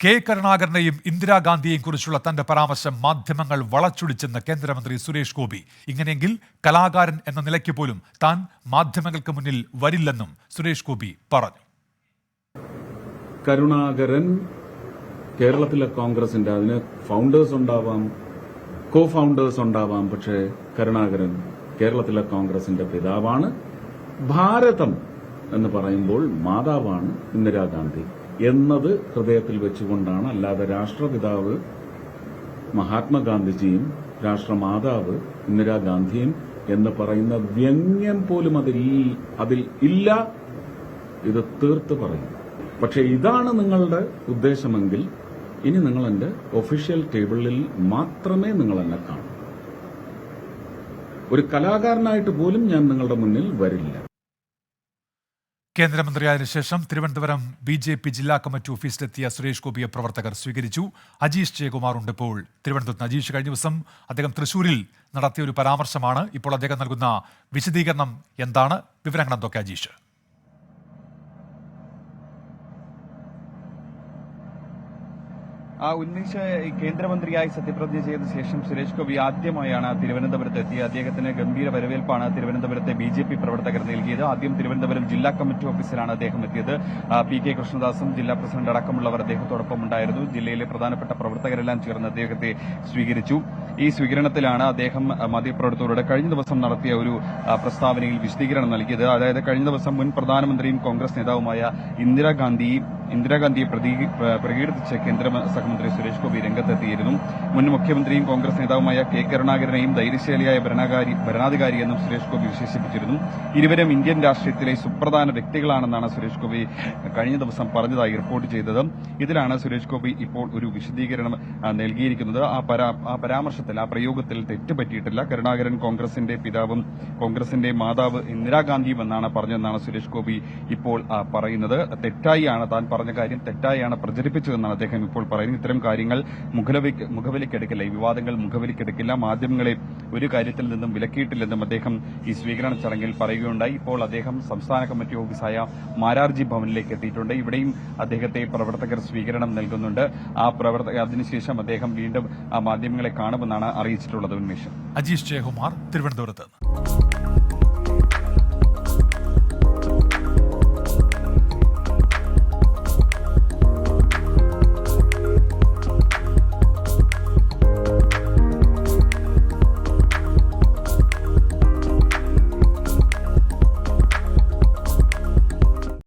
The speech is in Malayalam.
കെ കരുണാകരനെയും ഇന്ദിരാഗാന്ധിയെയും കുറിച്ചുള്ള തന്റെ പരാമർശം മാധ്യമങ്ങൾ വളച്ചൊടിച്ചെന്ന് കേന്ദ്രമന്ത്രി സുരേഷ് ഗോപി. ഇങ്ങനെയെങ്കിൽ കലാകാരൻ എന്ന നിലയ്ക്ക് പോലും താൻ മാധ്യമങ്ങൾക്ക് മുന്നിൽ വരില്ലെന്നും സുരേഷ് ഗോപി പറഞ്ഞു. കരുണാകരൻ കേരളത്തിലെ കോൺഗ്രസിന്റെ അതിന് ഫൗണ്ടേഴ്സ് ഉണ്ടാവാം, കോ ഫൗണ്ടേഴ്സ് ഉണ്ടാവാം, പക്ഷേ കരുണാകരൻ കേരളത്തിലെ കോൺഗ്രസിന്റെ പിതാവാണ്. ഭാരതം എന്ന് പറയുമ്പോൾ മാതാവാണ് ഇന്ദിരാഗാന്ധി എന്നത് ഹൃദയത്തിൽ വെച്ചുകൊണ്ടാണ്. അല്ലാതെ രാഷ്ട്രപിതാവ് മഹാത്മാഗാന്ധിജിയും രാഷ്ട്രമാതാവ് ഇന്ദിരാഗാന്ധിയും എന്ന് പറയുന്ന വ്യംഗ്യം പോലും അതിൽ ഇല്ല. ഇത് തീർത്ത് പറയും. പക്ഷെ ഇതാണ് നിങ്ങളുടെ ഉദ്ദേശമെങ്കിൽ ഇനി നിങ്ങൾ എന്റെ ഒഫീഷ്യൽ ടേബിളിൽ മാത്രമേ നിങ്ങൾ എന്നെ കാണൂ. ഒരു കലാകാരനായിട്ട് പോലും ഞാൻ നിങ്ങളുടെ മുന്നിൽ വരില്ല. കേന്ദ്രമന്ത്രിയായതിനു ശേഷം തിരുവനന്തപുരം BJP ജില്ലാ കമ്മിറ്റി ഓഫീസിലെത്തിയ സുരേഷ് ഗോപിയെ പ്രവർത്തകർ സ്വീകരിച്ചു. അജീഷ് ജയകുമാർ ഉണ്ട് ഇപ്പോൾ തിരുവനന്തപുരത്ത്. അജീഷ്, കഴിഞ്ഞ ദിവസം അദ്ദേഹം തൃശൂരിൽ നടത്തിയ ഒരു പരാമർശമാണ്. ഇപ്പോൾ അദ്ദേഹം നൽകുന്ന വിശദീകരണം എന്താണ്? വിവരങ്ങൾ എന്തൊക്കെ അജീഷ്? ഉന്നയിച്ച് കേന്ദ്രമന്ത്രിയായി സത്യപ്രതിജ്ഞ ചെയ്ത ശേഷം സുരേഷ് ഗോപി ആദ്യമായാണ് തിരുവനന്തപുരത്ത് എത്തിയത്. അദ്ദേഹത്തിന് ഗംഭീര വരവേൽപ്പാണ് തിരുവനന്തപുരത്തെ BJP പ്രവർത്തകർ നൽകിയത്. ആദ്യം തിരുവനന്തപുരം ജില്ലാ കമ്മിറ്റി ഓഫീസിലാണ് അദ്ദേഹം എത്തിയത്. PK കൃഷ്ണദാസും ജില്ലാ പ്രസിഡന്റ് അടക്കമുള്ളവർ അദ്ദേഹത്തോടൊപ്പം ഉണ്ടായിരുന്നു. ജില്ലയിലെ പ്രധാനപ്പെട്ട പ്രവർത്തകരെല്ലാം ചേർന്ന് അദ്ദേഹത്തെ സ്വീകരിച്ചു. ഈ സ്വീകരണത്തിലാണ് അദ്ദേഹം മാധ്യമപ്രവർത്തകരോട് കഴിഞ്ഞ ദിവസം നടത്തിയ ഒരു പ്രസ്താവനയിൽ വിശദീകരണം നൽകിയത്. അതായത് കഴിഞ്ഞ ദിവസം മുൻ പ്രധാനമന്ത്രിയും കോൺഗ്രസ് നേതാവുമായ ഇന്ദിരാഗാന്ധിയെ പ്രകീർത്തിച്ച് കേന്ദ്ര സഹമന്ത്രി സുരേഷ് ഗോപി രംഗത്തെത്തിയിരുന്നു. മുൻ മുഖ്യമന്ത്രിയും കോൺഗ്രസ് നേതാവുമായ കെ കരുണാകരനെയും ധൈര്യശാലിയായ ഭരണാധികാരിയെന്നും സുരേഷ് ഗോപി വിശേഷിപ്പിച്ചിരുന്നു. ഇരുവരും ഇന്ത്യൻ രാഷ്ട്രീയത്തിലെ സുപ്രധാന വ്യക്തികളാണെന്നാണ് സുരേഷ് ഗോപി കഴിഞ്ഞ ദിവസം പറഞ്ഞതായി റിപ്പോർട്ട് ചെയ്തത്. ഇതിലാണ് സുരേഷ് ഗോപി ഇപ്പോൾ ഒരു വിശദീകരണം നൽകിയിരിക്കുന്നത്. ആ പരാമർശത്തിൽ, ആ പ്രയോഗത്തിൽ തെറ്റ് പറ്റിയിട്ടില്ല. കരുണാകരൻ കോൺഗ്രസിന്റെ പിതാവും കോൺഗ്രസിന്റെ മാതാവ് ഇന്ദിരാഗാന്ധിയും എന്നാണ് പറഞ്ഞതെന്നാണ് സുരേഷ് ഗോപി ഇപ്പോൾ പറയുന്നത്. തെറ്റായിയാണ് താൻ പറഞ്ഞ കാര്യം തെറ്റായാണ് പ്രചരിപ്പിച്ചതെന്നാണ് അദ്ദേഹം ഇപ്പോൾ പറയുന്നത്. ഇത്തരം കാര്യങ്ങൾ മുഖവിലക്കെടുക്കില്ല, ഈ വിവാദങ്ങൾ മുഖവിലക്കെടുക്കില്ല. മാധ്യമങ്ങളെ ഒരു കാര്യത്തിൽ നിന്നും വിലക്കിയിട്ടില്ലെന്നും അദ്ദേഹം ഈ സ്വീകരണ ചടങ്ങിൽ പറയുകയുണ്ടായി. ഇപ്പോൾ അദ്ദേഹം സംസ്ഥാന കമ്മിറ്റി ഓഫീസായ മാരാർജി ഭവനിലേക്ക് എത്തിയിട്ടുണ്ട്. ഇവിടെയും അദ്ദേഹത്തെ പ്രവർത്തകർ സ്വീകരണം നൽകുന്നുണ്ട്. അതിനുശേഷം അദ്ദേഹം വീണ്ടും മാധ്യമങ്ങളെ കാണുമെന്നാണ് അറിയിച്ചിട്ടുള്ളത്. ഉന്മേഷം. അജീഷ് ജയകുമാർ, തിരുവനന്തപുരത്ത്.